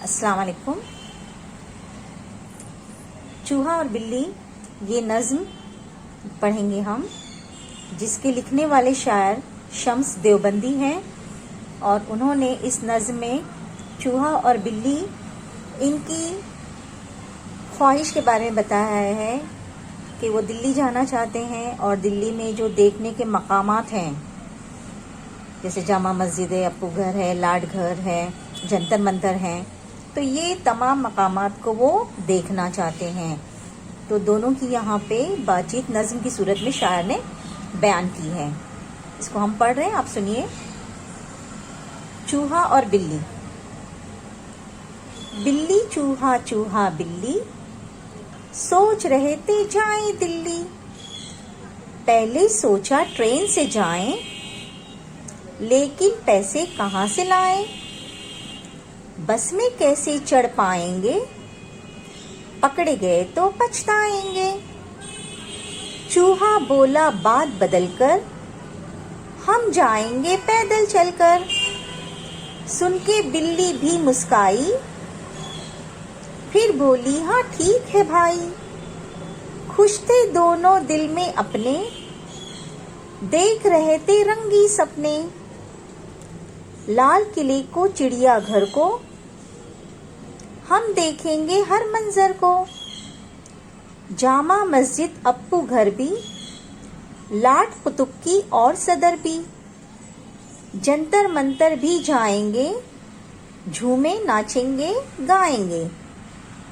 अस्सलाम वालेकुम। चूहा और बिल्ली ये नज़्म पढ़ेंगे हम, जिसके लिखने वाले शायर शम्स देवबंदी हैं और उन्होंने इस नज़्म में चूहा और बिल्ली इनकी ख्वाहिश के बारे में बताया है कि वो दिल्ली जाना चाहते हैं और दिल्ली में जो देखने के मकामात हैं जैसे जामा मस्जिद है, अप्पू घर है, लाड घर है, जंतर मंतर हैं, तो ये तमाम मकामात को वो देखना चाहते हैं। तो दोनों की यहाँ पे बातचीत नज़्म की सूरत में शायर ने बयान की है। इसको हम पढ़ रहे हैं, आप सुनिए। चूहा और बिल्ली। बिल्ली चूहा चूहा बिल्ली सोच रहे थे जाएं दिल्ली। पहले सोचा ट्रेन से जाएं, लेकिन पैसे कहाँ से लाएं? बस में कैसे चढ़ पाएंगे? पकड़े गए तो पछताएंगे। चूहा बोला बात बदलकर, हम जाएंगे पैदल चलकर। सुन के बिल्ली भी मुस्काई, फिर बोली हाँ ठीक है भाई। खुश थे दोनों दिल में अपने, देख रहे थे रंगी सपने। लाल किले को चिड़िया घर को, हम देखेंगे हर मंजर को। जामा मस्जिद अप्पू घर भी, लाट कुतुब की और सदर भी। जंतर मंतर भी जाएंगे, झूमे नाचेंगे गाएंगे।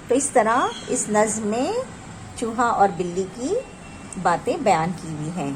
तो इस तरह इस नज़्म में चूहा और बिल्ली की बातें बयान की हुई हैं।